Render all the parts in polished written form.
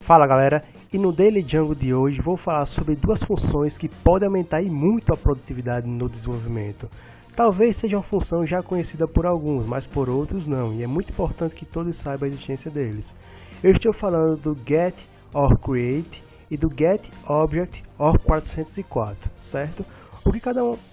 Fala galera, e no Daily Django de hoje vou falar sobre duas funções que podem aumentar muito a produtividade no desenvolvimento. Talvez seja uma função já conhecida por alguns, mas por outros não, e é muito importante que todos saibam a existência deles. Eu estou falando do getOrCreate e do getObjectOr404, certo? O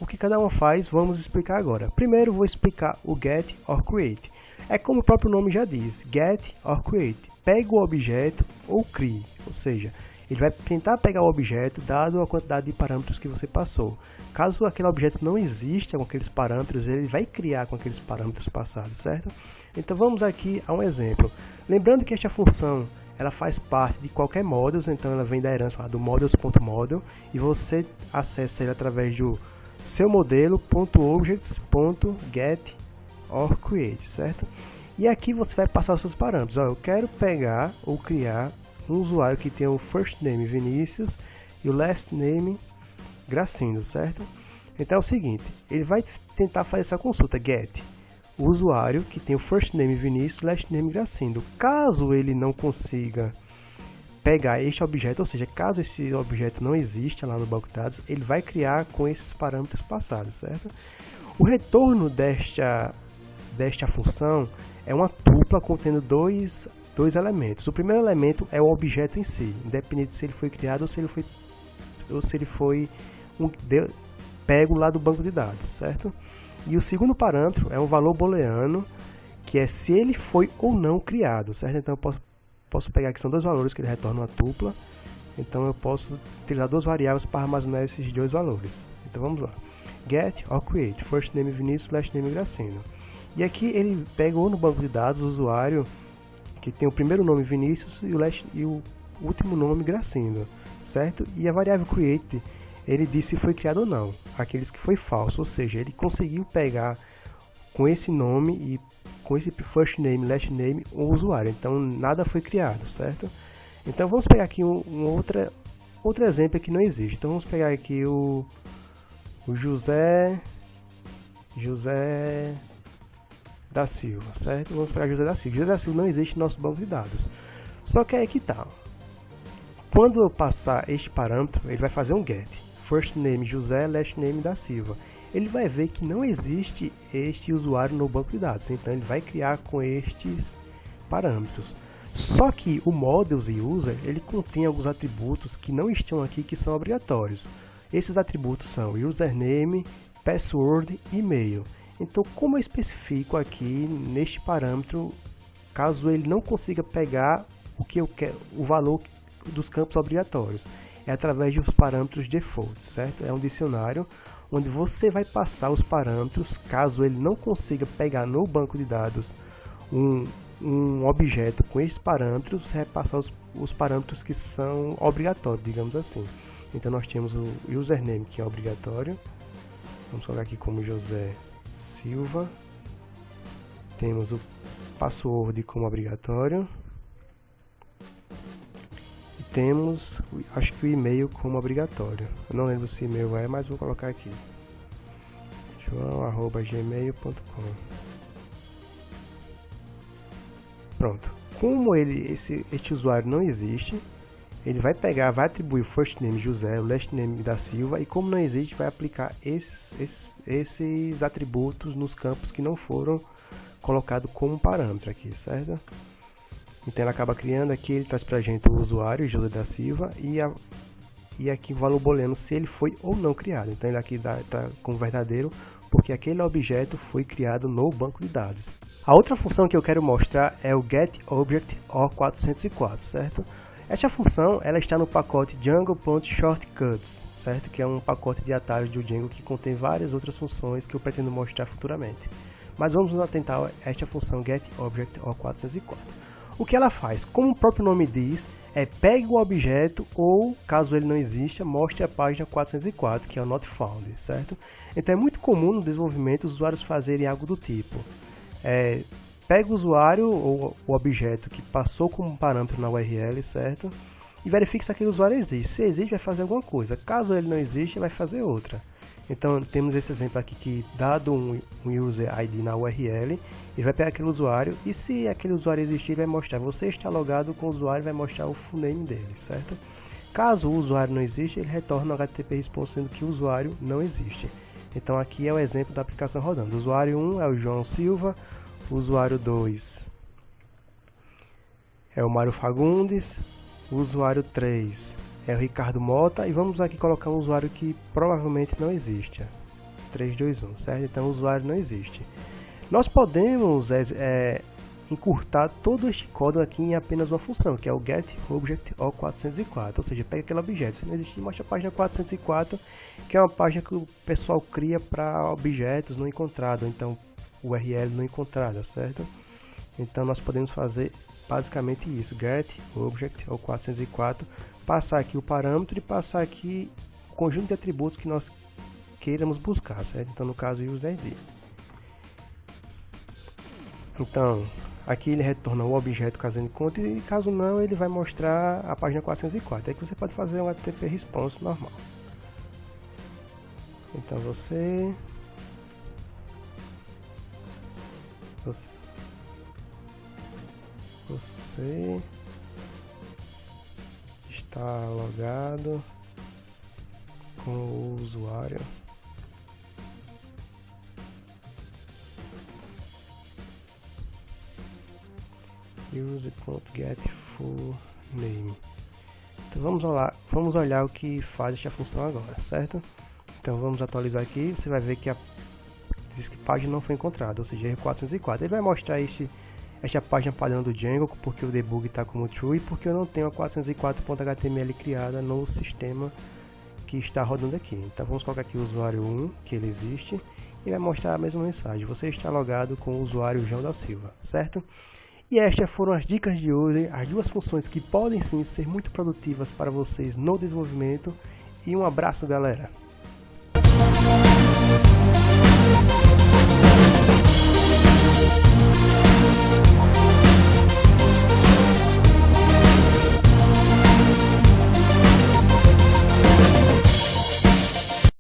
que cada um faz, vamos explicar agora. Primeiro vou explicar o getOrCreate. É como o próprio nome já diz, getOrCreate. Pega o objeto ou crie, ou seja, ele vai tentar pegar o objeto dado a quantidade de parâmetros que você passou. Caso aquele objeto não exista com aqueles parâmetros, ele vai criar com aqueles parâmetros passados, certo? Então vamos aqui a um exemplo. Lembrando que esta função ela faz parte de qualquer modules, então ela vem da herança lá do models.model e você acessa ele através do seu modelo.objects.getOrCreate, certo? E aqui você vai passar os seus parâmetros. Ó, eu quero pegar ou criar um usuário que tenha o first name Vinícius e o last name Gracindo, certo? Então é o seguinte, ele vai tentar fazer essa consulta, get o usuário que tem o first name Vinícius e last name Gracindo. Caso ele não consiga pegar este objeto, ou seja, caso esse objeto não exista lá no banco de dados, ele vai criar com esses parâmetros passados, certo? O retorno desta função é uma tupla contendo dois elementos. O primeiro elemento é o objeto em si, independente se ele foi criado ou se ele foi pego lá do banco de dados, certo? E o segundo parâmetro é um valor booleano, que é se ele foi ou não criado, certo? Então eu posso pegar aqui, são dois valores que ele retorna uma tupla, então eu posso utilizar duas variáveis para armazenar esses dois valores. Então vamos lá. getOrCreate, first name Vinícius, last name Gracindo. E aqui ele pegou no banco de dados o usuário que tem o primeiro nome Vinícius e o último nome Gracindo, certo? E a variável create, ele disse se foi criado ou não, aqueles que foi falso, ou seja, ele conseguiu pegar com esse nome e com esse first name, last name, o usuário, então nada foi criado, certo? Então vamos pegar aqui outro exemplo que não existe. Então vamos pegar aqui o José da Silva, certo? Vamos pegar José da Silva. José da Silva não existe no nosso banco de dados. Só que aí que tá. Quando eu passar este parâmetro, ele vai fazer um get. First name José, last name da Silva. Ele vai ver que não existe este usuário no banco de dados. Então ele vai criar com estes parâmetros. Só que o models e user, ele contém alguns atributos que não estão aqui, que são obrigatórios. Esses atributos são username, password e e-mail. Então, como eu especifico aqui neste parâmetro, caso ele não consiga pegar o que eu quero, o valor dos campos obrigatórios, é através dos parâmetros default, certo? É um dicionário onde você vai passar os parâmetros, caso ele não consiga pegar no banco de dados um objeto com esses parâmetros, você vai passar os parâmetros que são obrigatórios, digamos assim. Então nós temos o username, que é obrigatório, vamos colocar aqui como José Silva, temos o password como obrigatório e temos, acho que o e-mail como obrigatório. Eu não lembro se e-mail é, mas vou colocar aqui joão@gmail.com. Pronto. Como este usuário não existe, ele vai pegar, vai atribuir o first name José, o last name da Silva, e como não existe, vai aplicar esses atributos nos campos que não foram colocados como parâmetro aqui, certo? Então ele acaba criando aqui, ele traz pra gente o usuário, José da Silva, e aqui o valor booleano se ele foi ou não criado. Então ele aqui está como verdadeiro, porque aquele objeto foi criado no banco de dados. A outra função que eu quero mostrar é o getObjectOr404, certo? Esta função ela está no pacote Django.shortcuts, certo? Que é um pacote de atalhos do Django que contém várias outras funções que eu pretendo mostrar futuramente. Mas vamos nos atentar a esta função getObjectOr404. O que ela faz? Como o próprio nome diz, pegue o objeto ou, caso ele não exista, mostre a página 404, que é o not found, certo? Então é muito comum no desenvolvimento os usuários fazerem algo do tipo: pega o usuário ou o objeto que passou como parâmetro na URL, certo? E verifique se aquele usuário existe. Se existe, vai fazer alguma coisa. Caso ele não exista, vai fazer outra. Então temos esse exemplo aqui que, dado um user ID na URL, ele vai pegar aquele usuário e, se aquele usuário existir, ele vai mostrar: você está logado com o usuário, vai mostrar o full name dele, certo? Caso o usuário não exista, ele retorna o HTTP response sendo que o usuário não existe. Então aqui é o exemplo da aplicação rodando. O usuário 1 é o João Silva, o usuário 2 é o Mário Fagundes, o usuário 3 é o Ricardo Mota, e vamos aqui colocar um usuário que provavelmente não existe, 321, certo? Então o usuário não existe. Nós podemos encurtar todo este código aqui em apenas uma função, que é o getObjectO404, ou seja, pega aquele objeto. Se não existir, mostra a página 404, que é uma página que o pessoal cria para objetos não encontrados, então URL não encontrada, certo? Então nós podemos fazer basicamente isso: getObjectO404, passar aqui o parâmetro e passar aqui o conjunto de atributos que nós queiramos buscar, certo? Então no caso userID. Então aqui ele retorna o objeto caso ele encontre, e caso não, ele vai mostrar a página 404. É que você pode fazer um HTTP response normal. Então você está logado com o usuário use.getFullName. Então vamos olhar o que faz esta função agora, certo? Então vamos atualizar aqui. Você vai ver que diz que página não foi encontrada, ou seja, erro 404. Ele vai mostrar esta página padrão do Django, porque o debug está como true e porque eu não tenho a 404.html criada no sistema que está rodando aqui. Então vamos colocar aqui o usuário 1, que ele existe, e vai mostrar a mesma mensagem: você está logado com o usuário João da Silva, certo? E estas foram as dicas de hoje, as duas funções que podem sim ser muito produtivas para vocês no desenvolvimento. E um abraço, galera!